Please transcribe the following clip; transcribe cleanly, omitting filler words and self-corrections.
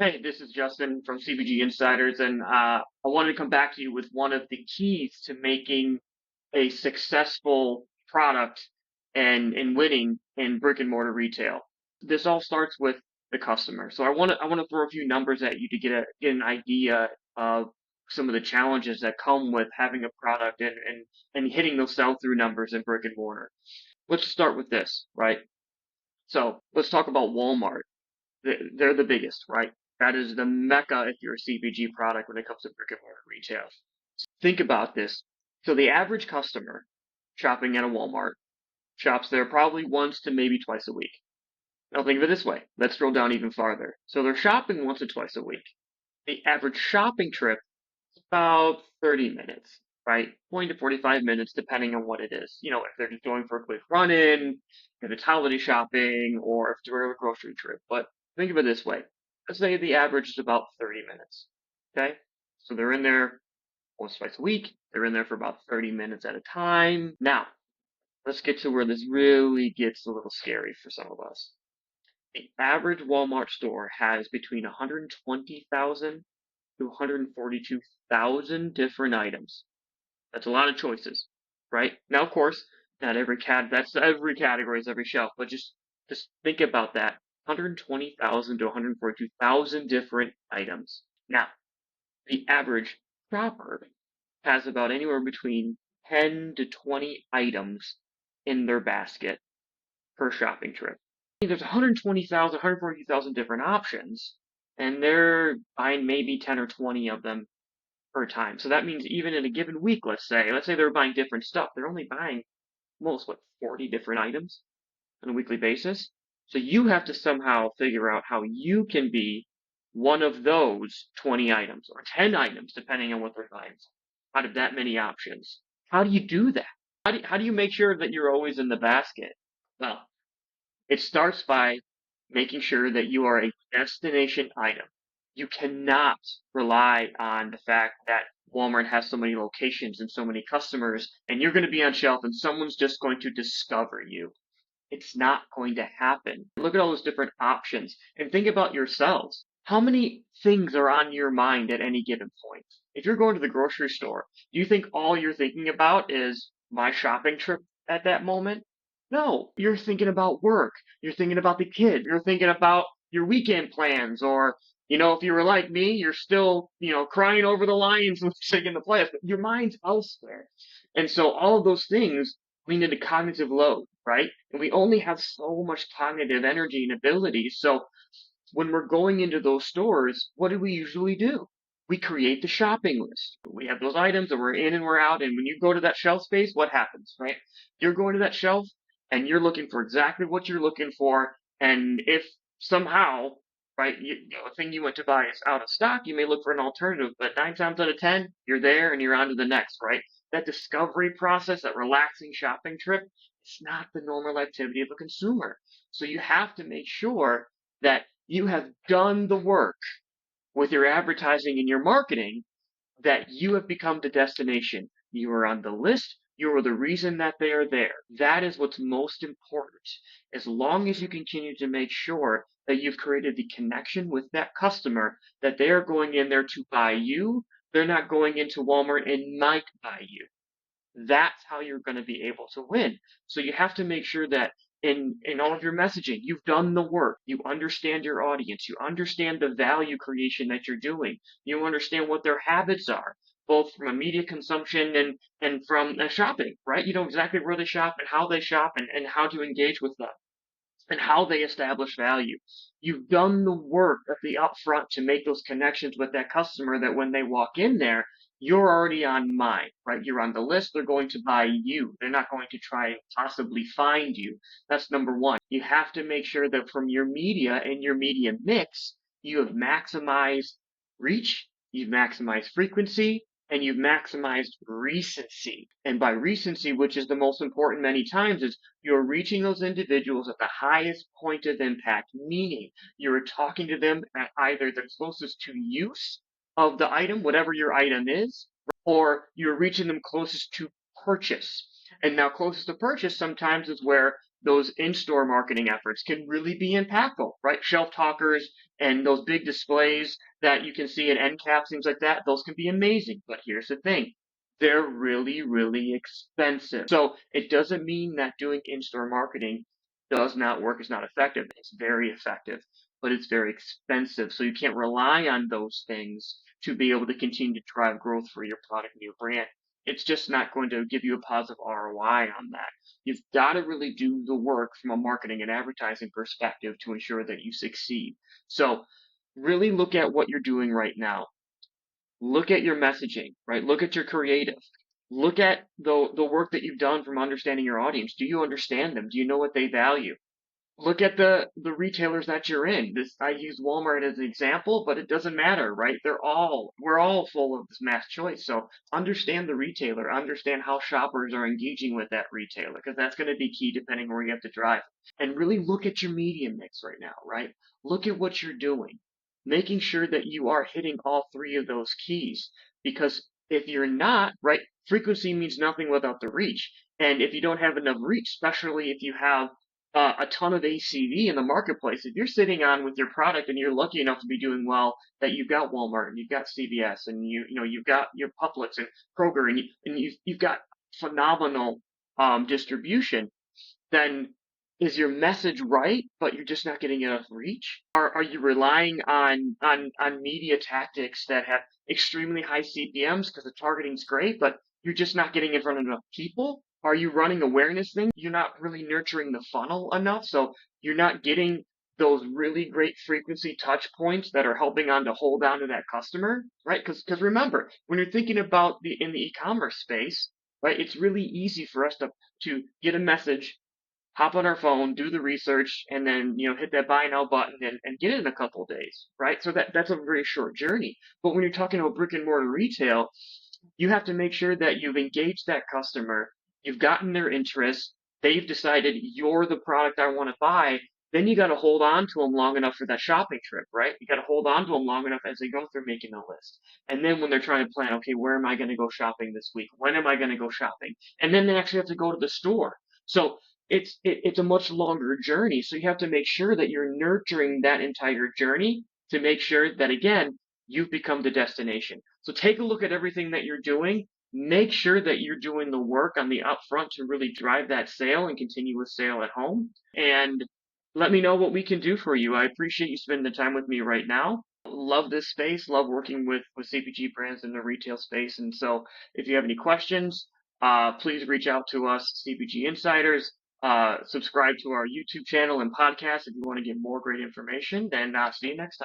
Hey, this is Justin from CBG Insiders, and I wanted to come back to you with one of the keys to making a successful product and winning in brick and mortar retail. This all starts with the customer. So I want to throw a few numbers at you to get an idea of some of the challenges that come with having a product and hitting those sell-through numbers in brick and mortar. Let's start with this, right? So let's talk about Walmart. They're the biggest, right? That is the mecca if you're a CPG product when it comes to brick and mortar retail. Think about this. So the average customer shopping at a Walmart shops there probably once to maybe twice a week. Now think of it this way. Let's drill down even farther. So they're shopping once or twice a week. The average shopping trip is about 30 minutes, right? 20 to 45 minutes depending on what it is. If they're just going for a quick run-in, if it's holiday shopping, or if they're a grocery trip. But think of it this way. Let's say the average is about 30 minutes. Okay? So they're in there once, twice a week. They're in there for about 30 minutes at a time. Now, let's get to where this really gets a little scary for some of us. The average Walmart store has between 120,000 to 142,000 different items. That's a lot of choices, right? Now, of course, not every that's every category is every shelf, but just think about that. 120,000 to 142,000 different items. Now, the average shopper has about anywhere between 10 to 20 items in their basket per shopping trip. There's 120,000, 140,000 different options, and they're buying maybe 10 or 20 of them per time. So that means even in a given week, let's say they're buying different stuff, they're only buying almost 40 different items on a weekly basis. So you have to somehow figure out how you can be one of those 20 items or 10 items, depending on what they're buying, out of that many options. How do you do that? How do you make sure that you're always in the basket? Well, it starts by making sure that you are a destination item. You cannot rely on the fact that Walmart has so many locations and so many customers, and you're going to be on shelf and someone's just going to discover you. It's not going to happen. Look at all those different options and think about yourselves. How many things are on your mind at any given point? If you're going to the grocery store, do you think all you're thinking about is my shopping trip at that moment? No, you're thinking about work. You're thinking about the kid. You're thinking about your weekend plans, or if you were like me, you're still, crying over the Lions losing in the playoffs. But your mind's elsewhere, and so all of those things lean into cognitive load, right? And we only have so much cognitive energy and ability. So when we're going into those stores, what do we usually do? We create the shopping list. We have those items that we're in and we're out. And when you go to that shelf space, what happens, right? You're going to that shelf and you're looking for exactly what you're looking for. And if somehow, right, a thing you went to buy is out of stock, you may look for an alternative, but 9 times out of 10, you're there and you're on to the next, right? That discovery process, that relaxing shopping trip, it's not the normal activity of a consumer. So you have to make sure that you have done the work with your advertising and your marketing, that you have become the destination. You are on the list. You are the reason that they are there. That is what's most important. As long as you continue to make sure that you've created the connection with that customer, that they are going in there to buy you, they're not going into Walmart and might buy you. That's how you're going to be able to win. So you have to make sure that in all of your messaging, you've done the work. You understand your audience. You understand the value creation that you're doing. You understand what their habits are, both from a media consumption and from shopping, right? You know exactly where they shop and how to engage with them and how they establish value. You've done the work at the upfront to make those connections with that customer, that when they walk in there, you're already on mind, right? You're on the list. They're going to buy you. They're not going to try and possibly find you. That's number one. You have to make sure that from your media and your media mix, you have maximized reach, you've maximized frequency, and you've maximized recency. And by recency, which is the most important many times, is you're reaching those individuals at the highest point of impact, meaning you're talking to them at either the closest to use of the item, whatever your item is, or you're reaching them closest to purchase. And now closest to purchase sometimes is where those in-store marketing efforts can really be impactful, right? Shelf talkers And those big displays that you can see in end caps, things like that, those can be amazing. But here's the thing. They're really, really expensive. So it doesn't mean that doing in-store marketing does not work, is not effective. It's very effective, but it's very expensive. So you can't rely on those things to be able to continue to drive growth for your product and your brand. It's just not going to give you a positive ROI on that. You've got to really do the work from a marketing and advertising perspective to ensure that you succeed. So really look at what you're doing right now. Look at your messaging, right? Look at your creative. Look at the work that you've done from understanding your audience. Do you understand them? Do you know what they value? Look at the retailers that you're in. This I use Walmart as an example, but it doesn't matter, right? We're all full of this mass choice. So understand the retailer, understand how shoppers are engaging with that retailer, because that's going to be key depending where you have to drive. And really look at your media mix right now, right? Look at what you're doing, making sure that you are hitting all three of those keys. Because if you're not, right, frequency means nothing without the reach. And if you don't have enough reach, especially if you have a ton of ACV in the marketplace. If you're sitting on with your product and you're lucky enough to be doing well, that you've got Walmart and you've got CVS and you've got your Publix and Kroger and you've got phenomenal distribution, then is your message right, but you're just not getting enough reach? Are you relying on media tactics that have extremely high CPMs because the targeting's great, but you're just not getting in front of enough people? Are you running awareness things? You're not really nurturing the funnel enough, so you're not getting those really great frequency touch points that are helping on to hold on to that customer, right? Because remember, when you're thinking about in the e-commerce space, right, it's really easy for us to get a message, hop on our phone, do the research, and then hit that buy now button and get it in a couple of days, right? So that's a very short journey. But when you're talking about brick and mortar retail, you have to make sure that you've engaged that customer, you've gotten their interest, they've decided you're the product I want to buy. Then you got to hold on to them long enough for that shopping trip, right? You got to hold on to them long enough as they go through making a list. And then when they're trying to plan, okay, where am I going to go shopping this week? When am I going to go shopping? And then they actually have to go to the store. So it's a much longer journey. So you have to make sure that you're nurturing that entire journey to make sure that, again, you've become the destination. So take a look at everything that you're doing. Make sure that you're doing the work on the upfront to really drive that sale and continue with sale at home. And let me know what we can do for you. I appreciate you spending the time with me right now. Love this space. Love working with CPG brands in the retail space. And so if you have any questions, please reach out to us, CPG Insiders. Subscribe to our YouTube channel and podcast if you want to get more great information. And see you next time.